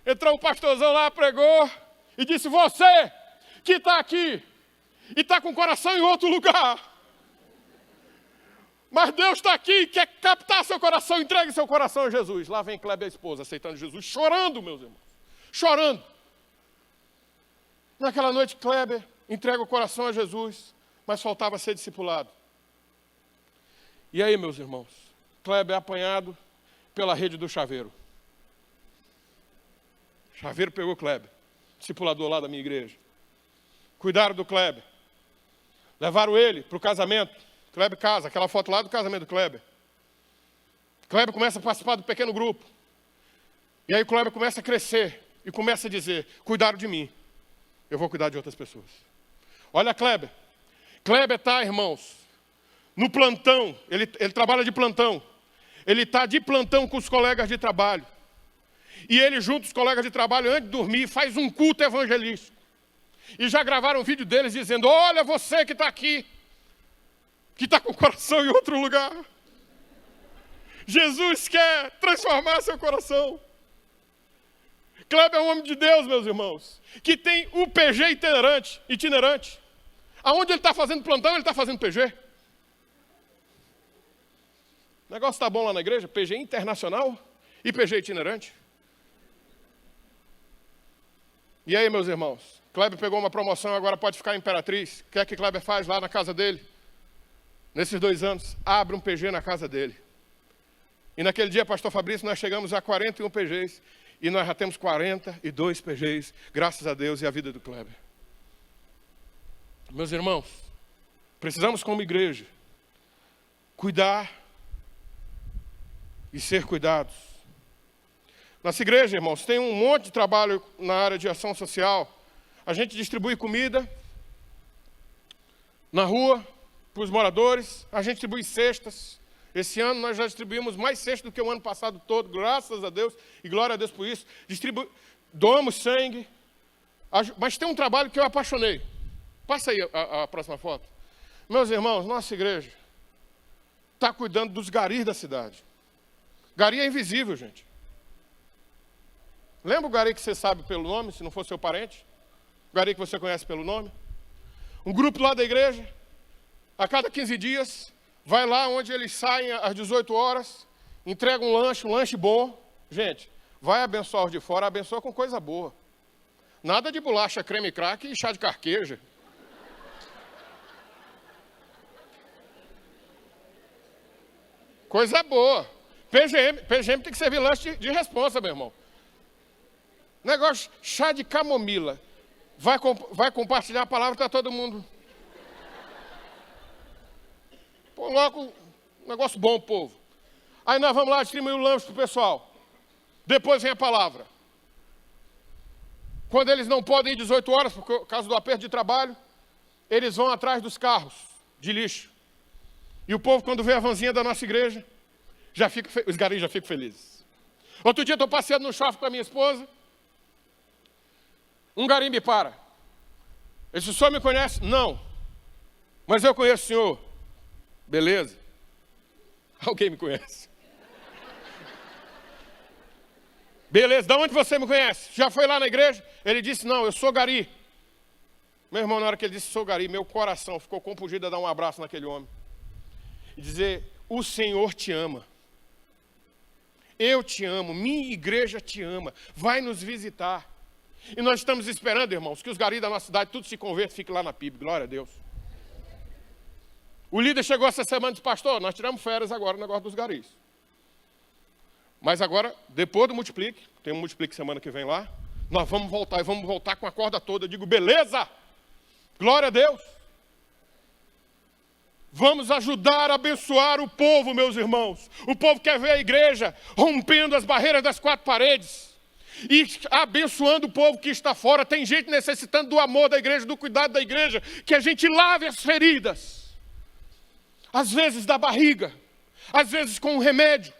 Entrou um pastorzão lá, pregou e disse, você que está aqui e está com o coração em outro lugar, mas Deus está aqui e quer captar seu coração, entregue seu coração a Jesus. Lá vem Kleber, a esposa, aceitando Jesus, chorando, meus irmãos, chorando. Naquela noite, Kleber entrega o coração a Jesus, mas faltava ser discipulado. E aí, meus irmãos, Kleber é apanhado pela rede do chaveiro. Chaveiro pegou Kleber, discipulador lá da minha igreja. Cuidaram do Kleber. Levaram ele para o casamento. Kleber casa, aquela foto lá do casamento do Kleber. Kleber começa a participar do pequeno grupo. E aí o Kleber começa a crescer e começa a dizer, cuidaram de mim, eu vou cuidar de outras pessoas. Olha Kleber. Kleber está, irmãos, no plantão, ele trabalha de plantão. Ele está de plantão com os colegas de trabalho. E ele junto os colegas de trabalho, antes de dormir, faz um culto evangelístico. E já gravaram um vídeo deles dizendo, olha você que está aqui, que está com o coração em outro lugar. Jesus quer transformar seu coração. Kleber é um homem de Deus, meus irmãos, que tem o PG itinerante. Aonde ele está fazendo plantão, ele está fazendo PG. O negócio está bom lá na igreja, PG internacional e PG itinerante. E aí, meus irmãos, Kleber pegou uma promoção, agora pode ficar Imperatriz. O que é que Kleber faz lá na casa dele? Nesses 2 anos, abre um PG na casa dele. E naquele dia, pastor Fabrício, nós chegamos a 41 PGs. E nós já temos 42 PGs, graças a Deus e a vida do Kleber. Meus irmãos, precisamos como igreja cuidar e ser cuidados. Nossa igreja, irmãos, tem um monte de trabalho na área de ação social. A gente distribui comida na rua para os moradores, a gente distribui cestas. Esse ano nós já distribuímos mais cestas do que o ano passado todo, graças a Deus, e glória a Deus por isso. Doamos sangue, mas tem um trabalho que eu apaixonei. Passa aí a próxima foto. Meus irmãos, nossa igreja está cuidando dos garis da cidade. Gari é invisível, gente. Lembra o gari que você sabe pelo nome, se não for seu parente? O gari que você conhece pelo nome? Um grupo lá da igreja, a cada 15 dias, vai lá onde eles saem às 18 horas, entrega um lanche bom. Gente, vai abençoar os de fora, abençoa com coisa boa. Nada de bolacha, creme crack e chá de carqueja. Coisa boa. PGM tem que servir lanche de responsa, meu irmão. Negócio, chá de camomila. Vai compartilhar a palavra, está todo mundo. Coloca um negócio bom, povo. Aí nós vamos lá distribuir o lanche para o pessoal. Depois vem a palavra. Quando eles não podem ir 18 horas, por causa do aperto de trabalho, eles vão atrás dos carros de lixo. E o povo, quando vê a vanzinha da nossa igreja, os garis já ficam felizes. Outro dia eu estou passeando no shopping com a minha esposa. Um gari me para. Ele disse: o senhor me conhece? Não. Mas eu conheço o senhor. Beleza. Alguém me conhece. Beleza, de onde você me conhece? Já foi lá na igreja? Ele disse: não, eu sou gari. Meu irmão, na hora que ele disse sou gari, meu coração ficou compungido a dar um abraço naquele homem. E dizer: o Senhor te ama. Eu te amo, minha igreja te ama. Vai nos visitar. E nós estamos esperando, irmãos, que os garis da nossa cidade tudo se convertam e fiquem lá na PIB. Glória a Deus. O líder chegou essa semana e disse: pastor, nós tiramos férias agora no negócio dos garis. Mas agora, depois do Multiplique, tem um Multiplique semana que vem lá, nós vamos voltar, e vamos voltar com a corda toda. Eu digo: beleza, glória a Deus. Vamos ajudar a abençoar o povo, meus irmãos. O povo quer ver a igreja rompendo as barreiras das quatro paredes e abençoando o povo que está fora. Tem gente necessitando do amor da igreja, do cuidado da igreja, que a gente lave as feridas. Às vezes da barriga, às vezes com um remédio,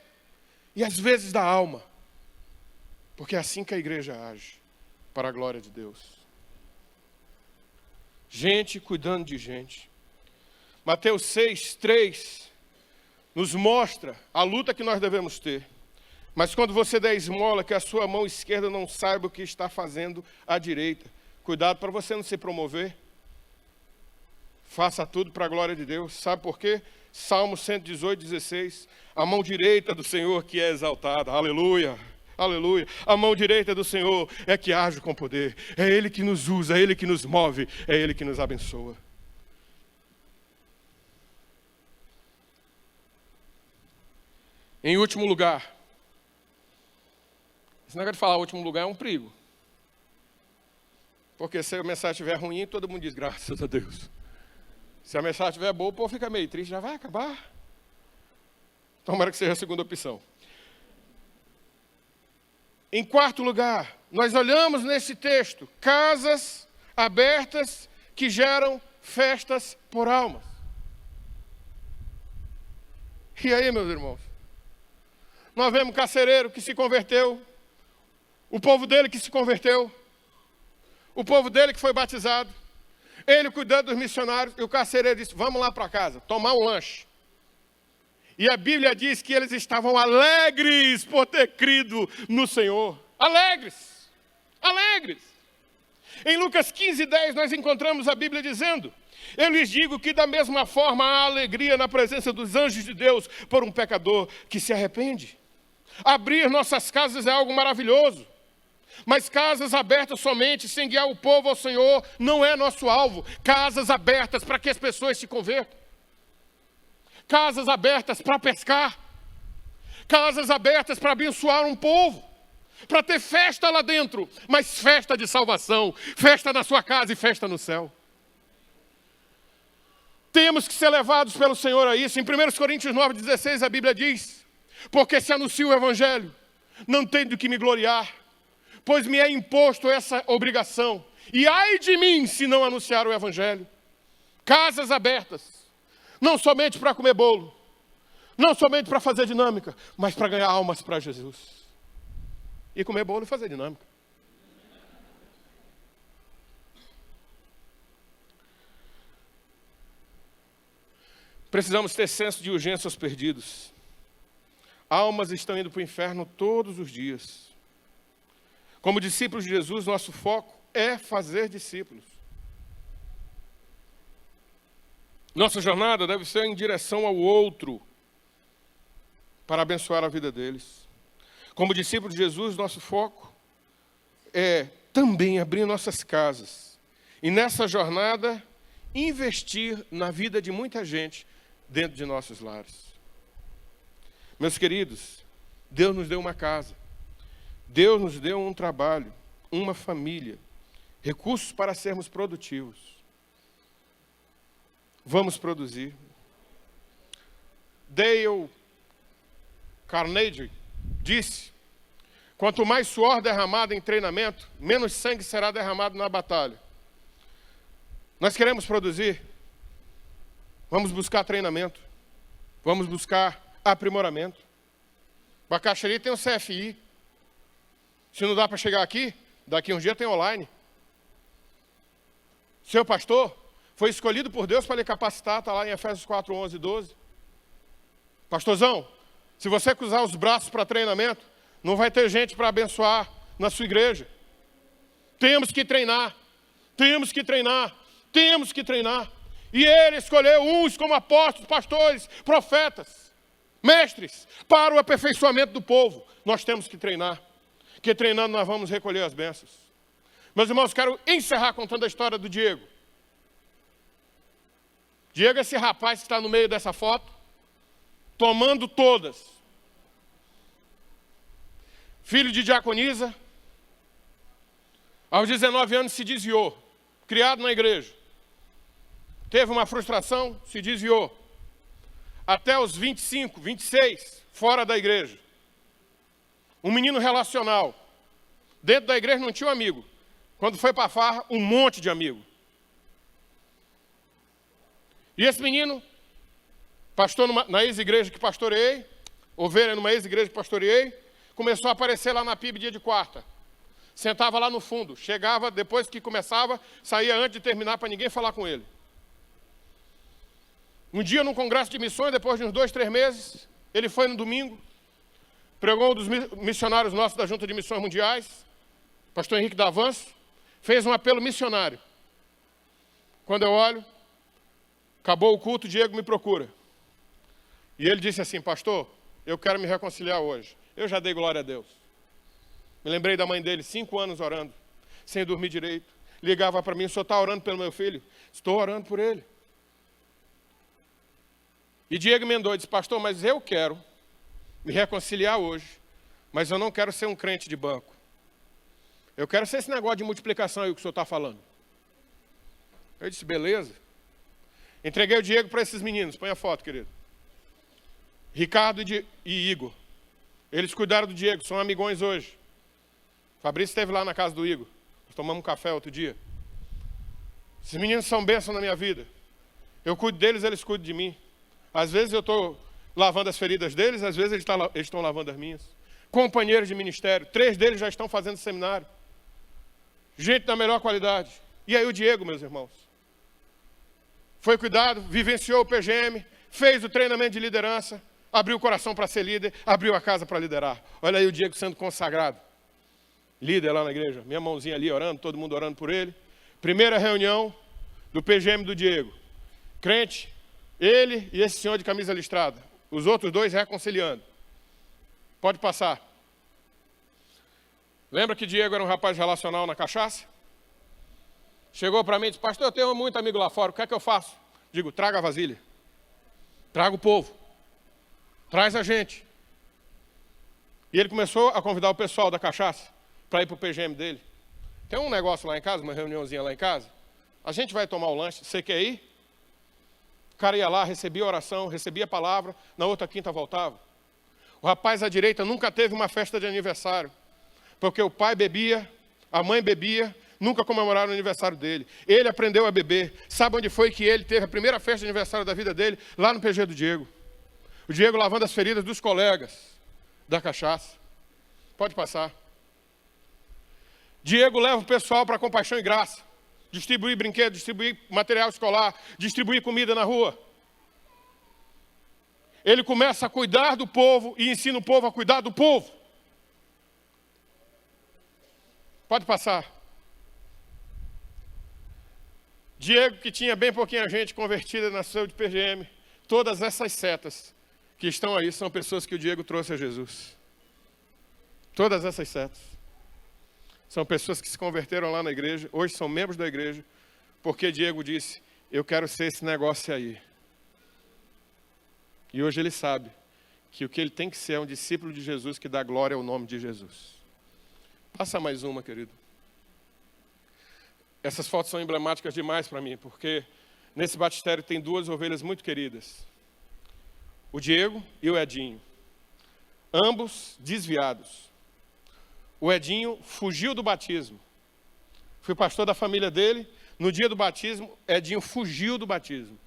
e às vezes da alma. Porque é assim que a igreja age, para a glória de Deus. Gente cuidando de gente. Mateus 6:3 nos mostra a luta que nós devemos ter. Mas quando você der esmola, que a sua mão esquerda não saiba o que está fazendo a direita. Cuidado para você não se promover. Faça tudo para a glória de Deus. Sabe por quê? Salmo 118:16. A mão direita do Senhor que é exaltada. Aleluia. Aleluia. A mão direita do Senhor é que age com poder. É Ele que nos usa, é Ele que nos move, é Ele que nos abençoa. Em último lugar, esse negócio de falar último lugar é um perigo. Porque se a mensagem estiver ruim, todo mundo diz graças a Deus. Se a mensagem estiver boa, o povo fica meio triste, já vai acabar. Tomara que seja a segunda opção. Em quarto lugar, nós olhamos nesse texto, casas abertas que geram festas por almas. E aí, meus irmãos? Nós vemos um carcereiro que se converteu, o povo dele que se converteu, o povo dele que foi batizado, ele cuidando dos missionários, e o carcereiro disse: vamos lá para casa, tomar um lanche. E a Bíblia diz que eles estavam alegres por ter crido no Senhor. Alegres, alegres. Em Lucas 15:10 nós encontramos a Bíblia dizendo: eu lhes digo que da mesma forma há alegria na presença dos anjos de Deus por um pecador que se arrepende. Abrir nossas casas é algo maravilhoso, mas casas abertas somente, sem guiar o povo ao Senhor, não é nosso alvo. Casas abertas para que as pessoas se convertam. Casas abertas para pescar. Casas abertas para abençoar um povo. Para ter festa lá dentro, mas festa de salvação. Festa na sua casa e festa no céu. Temos que ser levados pelo Senhor a isso. Em 1 Coríntios 9:16 a Bíblia diz: porque se anuncio o Evangelho, não tenho do que me gloriar, pois me é imposto essa obrigação. E ai de mim se não anunciar o Evangelho. Casas abertas, não somente para comer bolo, não somente para fazer dinâmica, mas para ganhar almas para Jesus. E comer bolo e fazer dinâmica. Precisamos ter senso de urgência aos perdidos. Almas estão indo para o inferno todos os dias. Como discípulos de Jesus, nosso foco é fazer discípulos. Nossa jornada deve ser em direção ao outro, para abençoar a vida deles. Como discípulos de Jesus, nosso foco é também abrir nossas casas. E nessa jornada, investir na vida de muita gente dentro de nossos lares. Meus queridos, Deus nos deu uma casa. Deus nos deu um trabalho, uma família, recursos para sermos produtivos. Vamos produzir. Dale Carnegie disse: quanto mais suor derramado em treinamento, menos sangue será derramado na batalha. Nós queremos produzir? Vamos buscar treinamento. Vamos buscar aprimoramento. Bacaxeri tem um CFI. Se não dá para chegar aqui, daqui a um dia tem online. Seu pastor foi escolhido por Deus para lhe capacitar, está lá em Efésios 4, 11 e 12. Pastorzão, se você cruzar os braços para treinamento, não vai ter gente para abençoar na sua igreja. Temos que treinar, temos que treinar, temos que treinar. E ele escolheu uns como apóstolos, pastores, profetas, mestres, para o aperfeiçoamento do povo. Nós temos que treinar, porque treinando nós vamos recolher as bênçãos. Meus irmãos, quero encerrar contando a história do Diego. Diego é esse rapaz que está no meio dessa foto, tomando todas. Filho de diaconisa, aos 19 anos se desviou, criado na igreja. Teve uma frustração, se desviou. Até os 25, 26, fora da igreja. Um menino relacional. Dentro da igreja não tinha um amigo. Quando foi para a farra, um monte de amigo. E esse menino, pastor na ex-igreja que pastoreei, ovelha numa ex-igreja que pastoreei, começou a aparecer lá na PIB dia de quarta. Sentava lá no fundo, chegava depois que começava, saía antes de terminar para ninguém falar com ele. Um dia, num congresso de missões, depois de uns 2, 3 meses, ele foi no domingo, pregou um dos missionários nossos da Junta de Missões Mundiais, pastor Henrique Davanço, fez um apelo missionário. Quando eu olho, acabou o culto, o Diego me procura. E ele disse assim: pastor, eu quero me reconciliar hoje. Eu já dei glória a Deus. Me lembrei da mãe dele, 5 anos orando, sem dormir direito. Ligava para mim: o senhor está orando pelo meu filho? Estou orando por ele. E Diego emendou e disse: pastor, mas eu quero me reconciliar hoje, mas eu não quero ser um crente de banco. Eu quero ser esse negócio de multiplicação aí que o senhor está falando. Eu disse: beleza. Entreguei o Diego para esses meninos. Põe a foto, querido. Ricardo e Igor. Eles cuidaram do Diego, são amigões hoje. Fabrício esteve lá na casa do Igor. Nós tomamos um café outro dia. Esses meninos são bênção na minha vida. Eu cuido deles, eles cuidam de mim. Às vezes eu estou lavando as feridas deles, às vezes eles estão lavando as minhas. Companheiros de ministério, 3 deles já estão fazendo seminário. Gente da melhor qualidade. E aí o Diego, meus irmãos, foi cuidado, vivenciou o PGM, fez o treinamento de liderança, abriu o coração para ser líder, abriu a casa para liderar. Olha aí o Diego sendo consagrado. Líder lá na igreja, minha mãozinha ali orando, todo mundo orando por ele. Primeira reunião do PGM do Diego. Crente, ele e esse senhor de camisa listrada. Os outros 2 reconciliando. Pode passar. Lembra que Diego era um rapaz relacional na cachaça? Chegou para mim e disse: pastor, eu tenho muito amigo lá fora, o que é que eu faço? Digo: traga a vasilha. Traga o povo. Traz a gente. E ele começou a convidar o pessoal da cachaça para ir para o PGM dele. Tem um negócio lá em casa, uma reuniãozinha lá em casa. A gente vai tomar o lanche, você quer ir? O cara ia lá, recebia a oração, recebia a palavra, na outra quinta voltava. O rapaz à direita nunca teve uma festa de aniversário, porque o pai bebia, a mãe bebia, nunca comemoraram o aniversário dele. Ele aprendeu a beber. Sabe onde foi que ele teve a primeira festa de aniversário da vida dele? Lá no PG do Diego. O Diego lavando as feridas dos colegas da cachaça. Pode passar. Diego leva o pessoal para Compaixão e Graça. Distribuir brinquedos, distribuir material escolar, distribuir comida na rua. Ele começa a cuidar do povo e ensina o povo a cuidar do povo. Pode passar. Diego, que tinha bem pouquinha gente convertida na sua de PGM, todas essas setas que estão aí são pessoas que o Diego trouxe a Jesus. Todas essas setas. São pessoas que se converteram lá na igreja, hoje são membros da igreja, porque Diego disse: eu quero ser esse negócio aí. E hoje ele sabe que o que ele tem que ser é um discípulo de Jesus que dá glória ao nome de Jesus. Passa mais uma, querido. Essas fotos são emblemáticas demais para mim, porque nesse batistério tem duas ovelhas muito queridas. O Diego e o Edinho. Ambos desviados. O Edinho fugiu do batismo. Fui pastor da família dele. No dia do batismo, Edinho fugiu do batismo.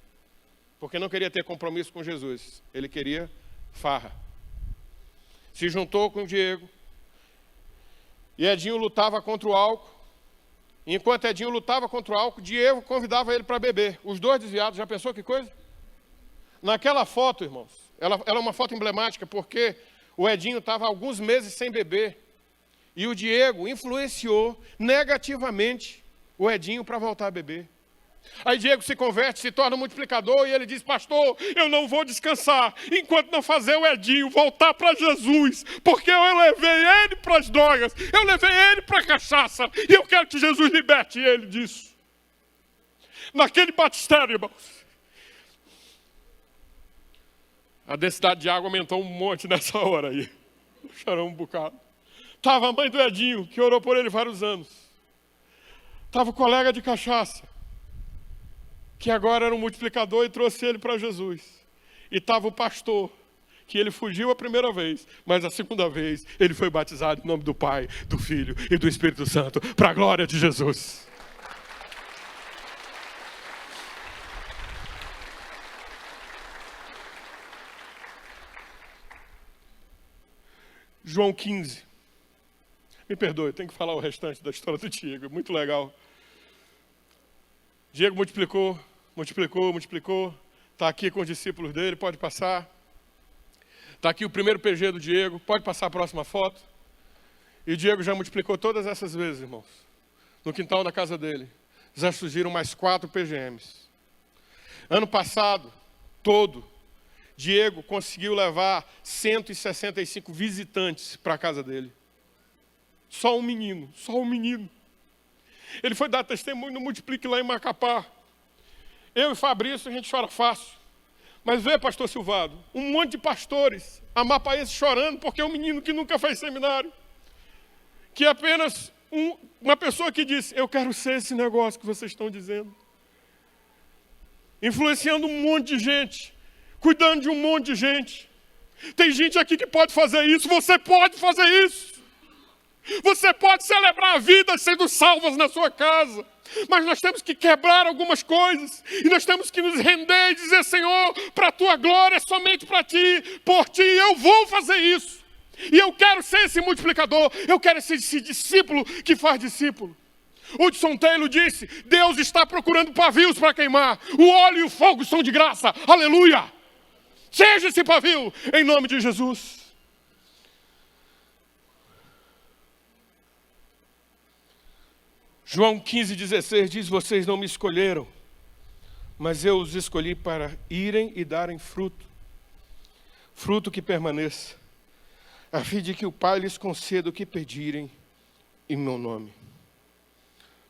Porque não queria ter compromisso com Jesus. Ele queria farra. Se juntou com o Diego. E Edinho lutava contra o álcool. E enquanto Edinho lutava contra o álcool, Diego convidava ele para beber. Os dois desviados, já pensou que coisa? Naquela foto, irmãos, ela é uma foto emblemática, porque o Edinho estava alguns meses sem beber. E o Diego influenciou negativamente o Edinho para voltar a beber. Aí Diego se converte, se torna multiplicador e ele diz: pastor, eu não vou descansar enquanto não fazer o Edinho voltar para Jesus, porque eu levei ele para as drogas, eu levei ele para a cachaça e eu quero que Jesus liberte ele disso. Naquele batistério, irmãos, a densidade de água aumentou um monte nessa hora aí. Choramos um bocado. Estava a mãe do Edinho, que orou por ele vários anos. Estava o colega de cachaça, que agora era um multiplicador e trouxe ele para Jesus. E estava o pastor, que ele fugiu a primeira vez, mas a segunda vez ele foi batizado em nome do Pai, do Filho e do Espírito Santo, para a glória de Jesus. João 15. Me perdoe, tenho que falar o restante da história do Diego, muito legal. Diego multiplicou, está aqui com os discípulos dele, pode passar. Está aqui o primeiro PG do Diego, pode passar a próxima foto. E o Diego já multiplicou todas essas vezes, irmãos. No quintal da casa dele, já surgiram mais 4 PGMs. Ano passado, Diego conseguiu levar 165 visitantes para a casa dele. Só um menino. Ele foi dar testemunho no Multiplique lá em Macapá. Eu e Fabrício, a gente chora fácil. Mas vê, pastor Silvado, um monte de pastores amapaenses chorando porque é um menino que nunca fez seminário. Que é apenas uma pessoa que disse: eu quero ser esse negócio que vocês estão dizendo. Influenciando um monte de gente. Cuidando de um monte de gente. Tem gente aqui que pode fazer isso. Você pode fazer isso. Você pode celebrar vidas sendo salvas na sua casa. Mas nós temos que quebrar algumas coisas. E nós temos que nos render e dizer: Senhor, para a tua glória, somente para ti. Por ti eu vou fazer isso. E eu quero ser esse multiplicador. Eu quero ser esse discípulo que faz discípulo. Hudson Taylor disse: Deus está procurando pavios para queimar. O óleo e o fogo são de graça. Aleluia! Seja esse pavio, em nome de Jesus. João 15,16 diz: vocês não me escolheram, mas eu os escolhi para irem e darem fruto. Fruto que permaneça, a fim de que o Pai lhes conceda o que pedirem em meu nome.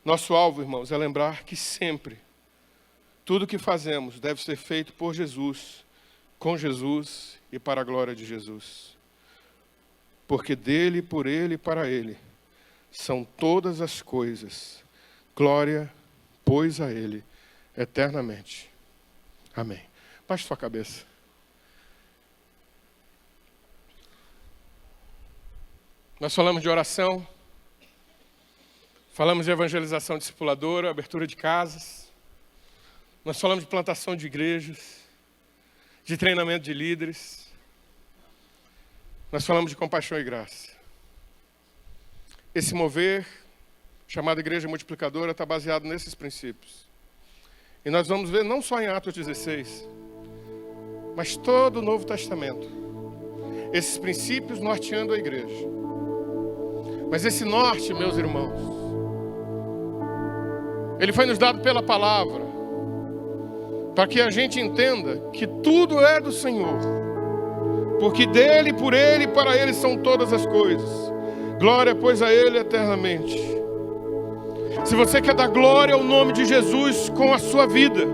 Nosso alvo, irmãos, é lembrar que sempre, tudo que fazemos deve ser feito por Jesus, com Jesus e para a glória de Jesus. Porque dele, por ele e para ele são todas as coisas. Glória, pois, a ele eternamente. Amém. Baixe sua cabeça. Nós falamos de oração, falamos de evangelização discipuladora, abertura de casas, nós falamos de plantação de igrejas, de treinamento de líderes, nós falamos de compaixão e graça. Esse mover, chamado Igreja Multiplicadora, está baseado nesses princípios. E nós vamos ver não só em Atos 16, mas todo o Novo Testamento. Esses princípios norteando a igreja. Mas esse norte, meus irmãos, ele foi nos dado pela palavra, para que a gente entenda que tudo é do Senhor. Porque dele, por ele e para ele são todas as coisas. Glória, pois, a ele eternamente. Se você quer dar glória ao nome de Jesus com a sua vida.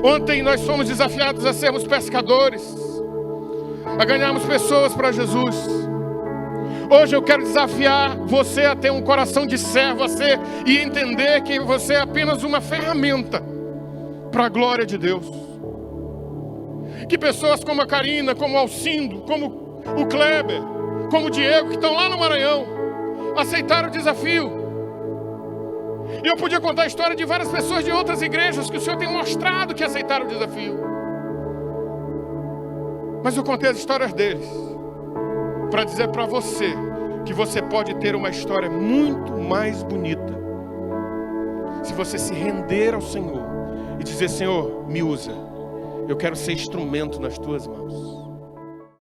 Ontem nós fomos desafiados a sermos pescadores. a ganharmos pessoas para Jesus. Hoje eu quero desafiar você a ter um coração de servo, e entender que você é apenas uma ferramenta para a glória de Deus. Que pessoas como a Karina, como o Alcindo, como o Kleber, como o Diego, que estão lá no Maranhão, aceitaram o desafio. E eu podia contar a história de várias pessoas de outras igrejas que o Senhor tem mostrado que aceitaram o desafio. Mas eu contei as histórias deles para dizer para você que você pode ter uma história muito mais bonita se você se render ao Senhor e dizer: Senhor, me usa, eu quero ser instrumento nas tuas mãos.